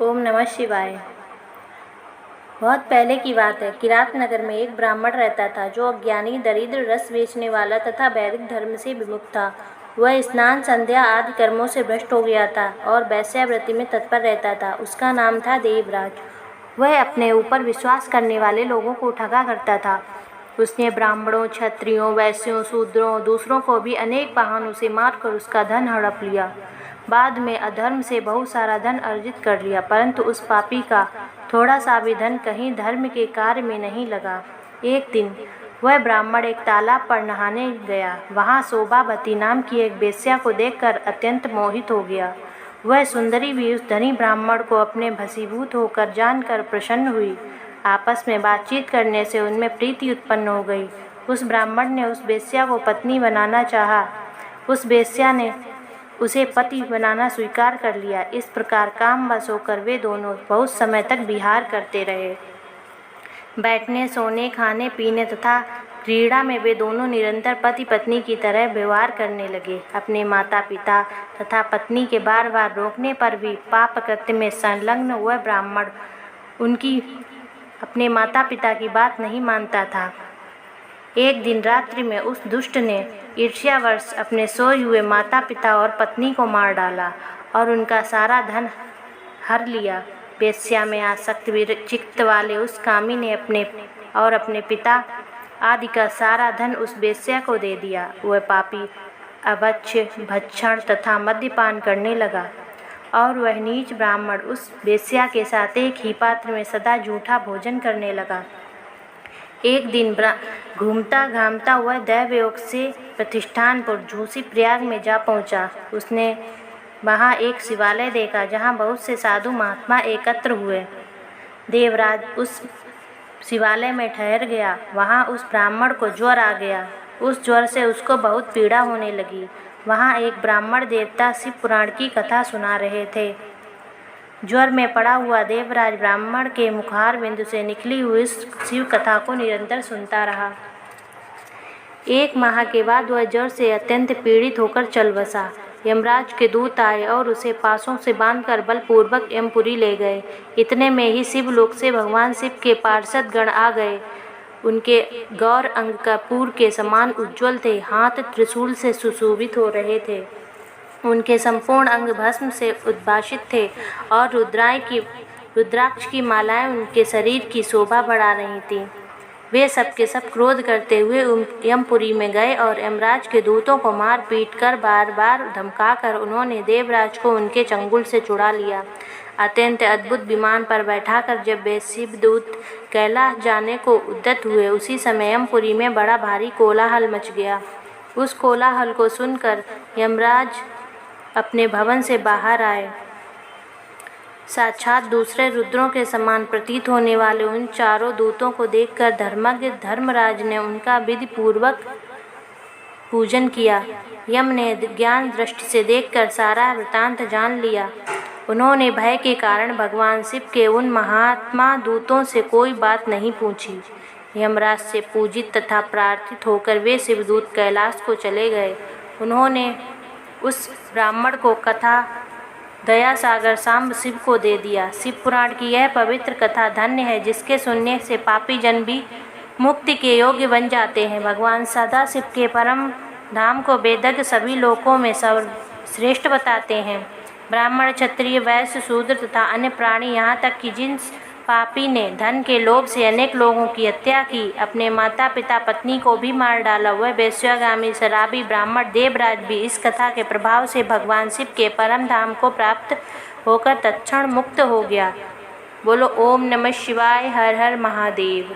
ओम नमः शिवाय। बहुत पहले की बात है। किरात नगर में एक ब्राह्मण रहता था जो अज्ञानी, दरिद्र, रस बेचने वाला तथा वैदिक धर्म से विमुख था। वह स्नान, संध्या आदि कर्मों से भ्रष्ट हो गया था और वेश्यावृत्ति में तत्पर रहता था। उसका नाम था देवराज। वह अपने ऊपर विश्वास करने वाले लोगों को ठगा करता था। उसने ब्राह्मणों, क्षत्रियों, वैश्यों, शूद्रों, दूसरों को भी अनेक बहानों से मारकर उसका धन हड़प लिया। बाद में अधर्म से बहुत सारा धन अर्जित कर लिया, परंतु उस पापी का थोड़ा सा भी धन कहीं धर्म के कार्य में नहीं लगा। एक दिन वह ब्राह्मण एक तालाब पर नहाने गया। वहाँ शोभावती नाम की एक वेश्या को देखकर अत्यंत मोहित हो गया। वह सुंदरी भी उस धनी ब्राह्मण को अपने भसीभूत होकर जानकर प्रसन्न हुई। आपस में बातचीत करने से उनमें प्रीति उत्पन्न हो गई। उस ब्राह्मण ने उस वेश्या को पत्नी बनाना चाहा। उस वेश्या ने उसे पति बनाना स्वीकार कर लिया। इस प्रकार कामवश होकर वे दोनों बहुत समय तक विहार करते रहे। बैठने, सोने, खाने पीने तथा क्रीड़ा में वे दोनों निरंतर पति पत्नी की तरह व्यवहार करने लगे। अपने माता पिता तथा पत्नी के बार बार रोकने पर भी पाप कृत्य में संलग्न हुआ ब्राह्मण उनकी अपने माता पिता की बात नहीं मानता था। एक दिन रात्रि में उस दुष्ट ने ईर्ष्यावश अपने सोए हुए माता पिता और पत्नी को मार डाला और उनका सारा धन हर लिया। वेश्या में आसक्त चित्त वाले उस कामी ने अपने पिता आदि का सारा धन उस वेश्या को दे दिया। वह पापी अभक्ष्य, भक्षण तथा मद्यपान करने लगा और वह नीच ब्राह्मण उस वेश्या के साथ एक ही पात्र में सदा झूठा भोजन करने लगा। एक दिन घूमता घामता हुआ दैवयोग से प्रतिष्ठानपुर झूसी प्रयाग में जा पहुंचा। उसने वहां एक शिवालय देखा जहां बहुत से साधु महात्मा एकत्र हुए। देवराज उस शिवालय में ठहर गया। वहां उस ब्राह्मण को ज्वर आ गया। उस ज्वर से उसको बहुत पीड़ा होने लगी। वहां एक ब्राह्मण देवता शिव पुराण की कथा सुना रहे थे। ज्वर में पड़ा हुआ देवराज ब्राह्मण के मुखार बिंदु से निकली हुई इस शिव कथा को निरंतर सुनता रहा। एक माह के बाद वह ज्वर से अत्यंत पीड़ित होकर चल बसा। यमराज के दूत आए और उसे पासों से बांधकर बलपूर्वक यमपुरी ले गए। इतने में ही शिवलोक से भगवान शिव के पार्षद गण आ गए। उनके गौर अंग कपूर के समान उज्ज्वल थे। हाथ त्रिशूल से सुशोभित हो रहे थे। उनके संपूर्ण अंग भस्म से उद्भासित थे और रुद्राक्ष की मालाएं उनके शरीर की शोभा बढ़ा रही थीं। वे सब के सब क्रोध करते हुए यमपुरी में गए और यमराज के दूतों को मार पीट कर बार बार धमकाकर उन्होंने देवराज को उनके चंगुल से छुड़ा लिया। अत्यंत अद्भुत विमान पर बैठाकर जब वे शिवदूत कैलाश जाने को उद्यत हुए, उसी समय यमपुरी में बड़ा भारी कोलाहल मच गया। उस कोलाहल को सुनकर यमराज अपने भवन से बाहर आए। साक्षात दूसरे रुद्रों के समान प्रतीत होने वाले उन चारों दूतों को देखकर धर्मज्ञ धर्मराज ने उनका विधि पूर्वक पूजन किया। यम ने ज्ञान दृष्टि से देखकर सारा वृतांत जान लिया। उन्होंने भय के कारण भगवान शिव के उन महात्मा दूतों से कोई बात नहीं पूछी। यमराज से पूजित तथा प्रार्थित होकर वे शिवदूत कैलाश को चले गए। उन्होंने उस ब्राह्मण को कथा दया सागर सांब शिव को दे दिया। शिव पुराण की यह पवित्र कथा धन्य है, जिसके सुनने से पापी जन भी मुक्ति के योग्य बन जाते हैं। भगवान सदाशिव के परम धाम को वेदज्ञ सभी लोकों में सर्वश्रेष्ठ बताते हैं। ब्राह्मण, क्षत्रिय, वैश्य, शूद्र तथा अन्य प्राणी, यहाँ तक कि जिन पापी ने धन के लोभ से अनेक लोगों की हत्या की, अपने माता पिता पत्नी को भी मार डाला, वह वेश्यागामी शराबी ब्राह्मण देवराज भी इस कथा के प्रभाव से भगवान शिव के परम धाम को प्राप्त होकर तत्क्षण मुक्त हो गया। बोलो ओम नमः शिवाय। हर हर महादेव।